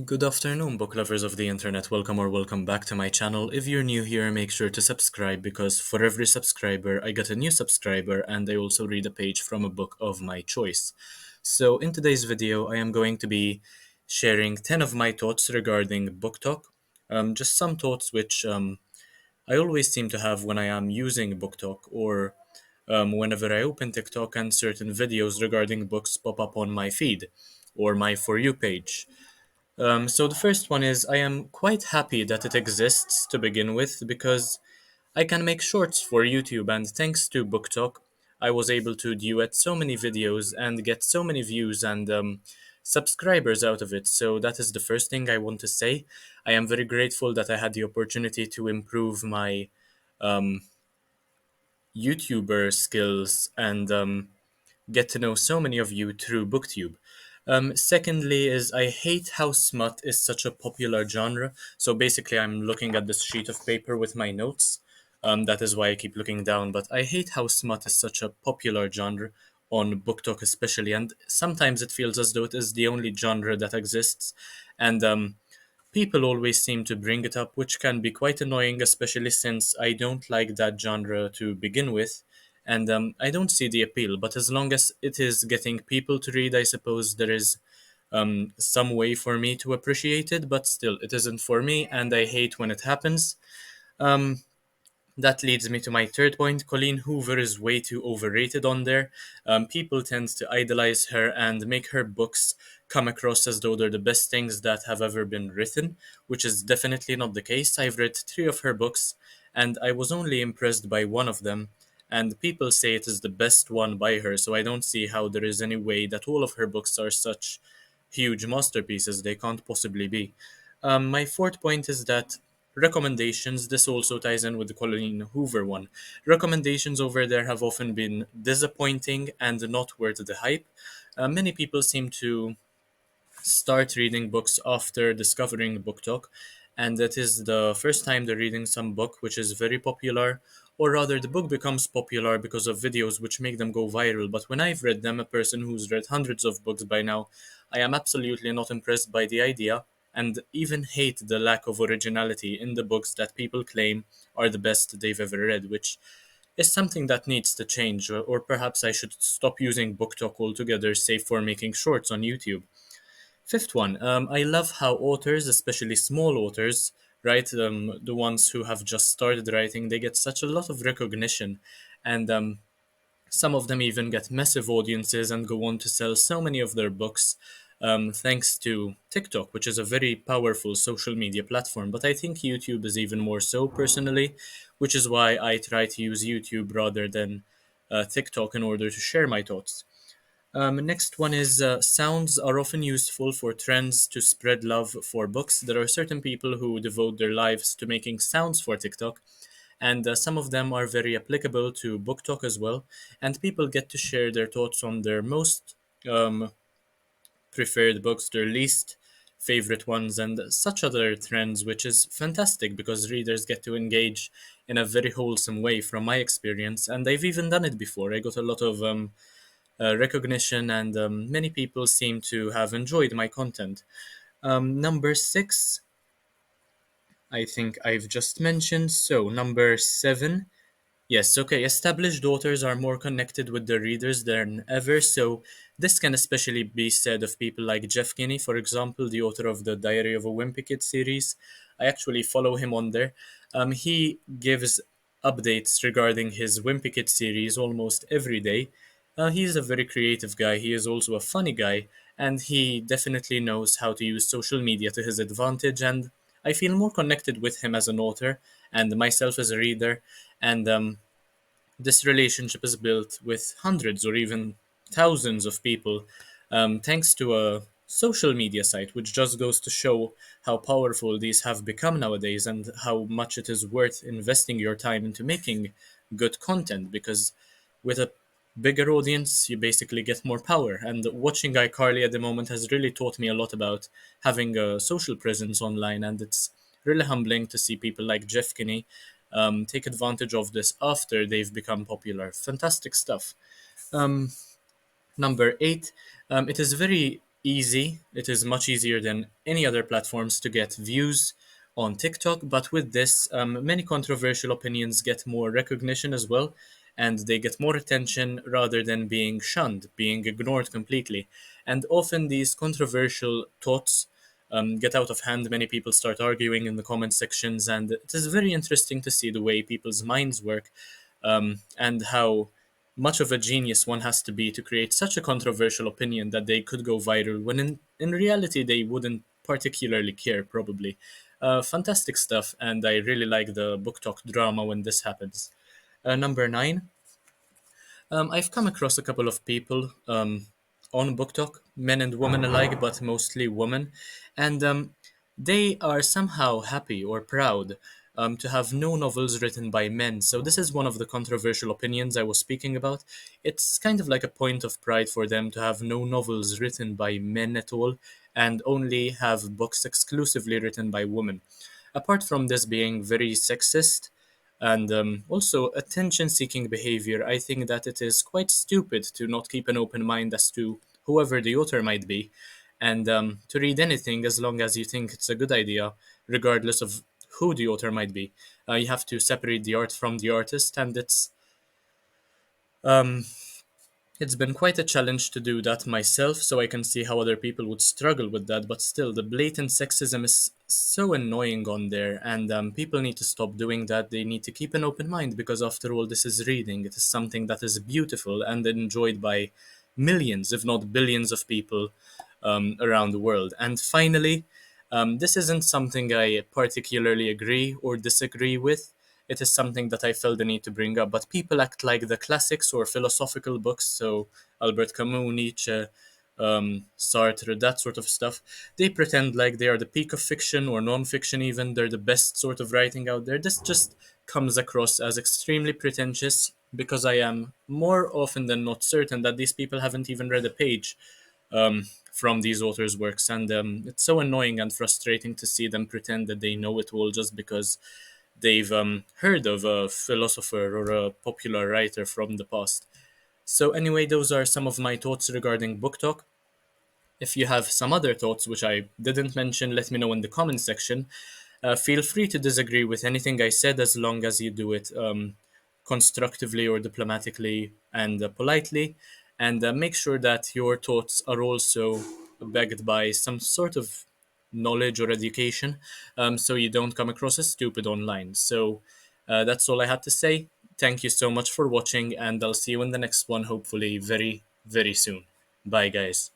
Good afternoon, book lovers of the internet. Welcome or welcome back to my channel. If you're new here, make sure to subscribe because for every subscriber, I get a new subscriber and I also read a page from a book of my choice. So in today's video, I am going to be sharing 10 of my thoughts regarding Booktok. Just some thoughts which I always seem to have when I am using Booktok or whenever I open TikTok and certain videos regarding books pop up on my feed or my For You page. So the first one is I am quite happy that it exists to begin with because I can make shorts for YouTube, and thanks to BookTok, I was able to duet so many videos and get so many views and subscribers out of it. So that is the first thing I want to say. I am very grateful that I had the opportunity to improve my YouTuber skills and get to know so many of you through BookTube. Secondly, is I hate how smut is such a popular genre. So basically, I'm looking at this sheet of paper with my notes. That is why I keep looking down. But I hate how smut is such a popular genre on BookTok, especially, and sometimes it feels as though it is the only genre that exists. And people always seem to bring it up, which can be quite annoying, especially since I don't like that genre to begin with, and I don't see the appeal. But as long as it is getting people to read, I suppose there is some way for me to appreciate it, but still, it isn't for me, and I hate when it happens. Um, that leads me to my third point. Colleen Hoover is way too overrated on there. People tend to idolize her and make her books come across as though they're the best things that have ever been written, which is definitely not the case. I've read three of her books, and I was only impressed by one of them. And people say it is the best one by her, so I don't see how there is any way that all of her books are such huge masterpieces. They can't possibly be. My fourth point is that recommendations, this also ties in with the Colleen Hoover one. Recommendations over there have often been disappointing and not worth the hype. Many people seem to start reading books after discovering BookTok, and that is the first time they're reading some book which is very popular, or rather, the book becomes popular because of videos which make them go viral. But when I've read them, a person who's read hundreds of books by now, I am absolutely not impressed by the idea and even hate the lack of originality in the books that people claim are the best they've ever read, which is something that needs to change, or perhaps I should stop using BookTok altogether, save for making shorts on YouTube. Fifth one, I love how authors, especially small authors, right, the ones who have just started writing, they get such a lot of recognition, and some of them even get massive audiences and go on to sell so many of their books, thanks to TikTok, which is a very powerful social media platform. But I think YouTube is even more so personally, which is why I try to use YouTube rather than TikTok in order to share my thoughts. Next one is sounds are often useful for trends to spread love for books. There are certain people who devote their lives to making sounds for TikTok, and some of them are very applicable to BookTok as well. And people get to share their thoughts on their most um, preferred books, their least favorite ones, and such other trends, which is fantastic because readers get to engage in a very wholesome way from my experience. And I've even done it before. I got a lot of recognition, and many people seem to have enjoyed my content. Number six, I think I've just mentioned. So, number seven, yes, okay. Established authors are more connected with their readers than ever, so this can especially be said of people like Jeff Kinney, for example, the author of the Diary of a Wimpy Kid series. I actually follow him on there. He gives updates regarding his Wimpy Kid series almost every day. He's a very creative guy. He is also a funny guy, and he definitely knows how to use social media to his advantage. And I feel more connected with him as an author and myself as a reader. And this relationship is built with hundreds or even thousands of people, thanks to a social media site, which just goes to show how powerful these have become nowadays and how much it is worth investing your time into making good content. Because with a bigger audience, you basically get more power. And watching iCarly at the moment has really taught me a lot about having a social presence online, and it's really humbling to see people like Jeff Kinney take advantage of this after they've become popular. Fantastic stuff. Um, Number eight, it is very easy. It is much easier than any other platforms to get views on TikTok. But with this, many controversial opinions get more recognition as well, and they get more attention rather than being shunned, being ignored completely. And often these controversial thoughts get out of hand. Many people start arguing in the comment sections, and it is very interesting to see the way people's minds work, and how much of a genius one has to be to create such a controversial opinion that they could go viral when in reality they wouldn't particularly care, probably. Fantastic stuff, and I really like the book talk drama when this happens. Number nine, I've come across a couple of people on Booktok, men and women alike, but mostly women, and they are somehow happy or proud to have no novels written by men. So this is one of the controversial opinions I was speaking about. It's kind of like a point of pride for them to have no novels written by men at all, and only have books exclusively written by women. Apart from this being very sexist, and also attention seeking behavior, I think that it is quite stupid to not keep an open mind as to whoever the author might be, and to read anything as long as you think it's a good idea, regardless of who the author might be. You have to separate the art from the artist, and um, it's been quite a challenge to do that myself, so I can see how other people would struggle with that. But still, the blatant sexism is so annoying on there, and people need to stop doing that. They need to keep an open mind because, after all, this is reading. It is something that is beautiful and enjoyed by millions, if not billions, of people around the world. And finally, this isn't something I particularly agree or disagree with. It is something that I felt the need to bring up. But people act like the classics or philosophical books, so Albert Camus, Nietzsche, Sartre, that sort of stuff. They pretend like they are the peak of fiction or non-fiction even. They're the best sort of writing out there. This just comes across as extremely pretentious because I am more often than not certain that these people haven't even read a page from these authors' works, and it's so annoying and frustrating to see them pretend that they know it all just because they've heard of a philosopher or a popular writer from the past. So, anyway, those are some of my thoughts regarding Book Talk. If you have some other thoughts which I didn't mention, let me know in the comment section. Feel free to disagree with anything I said as long as you do it constructively or diplomatically and politely. And make sure that your thoughts are also backed by some sort of knowledge or education, so you don't come across as stupid online. So that's all I had to say. Thank you so much for watching, and I'll see you in the next one, hopefully very, very soon. Bye, guys.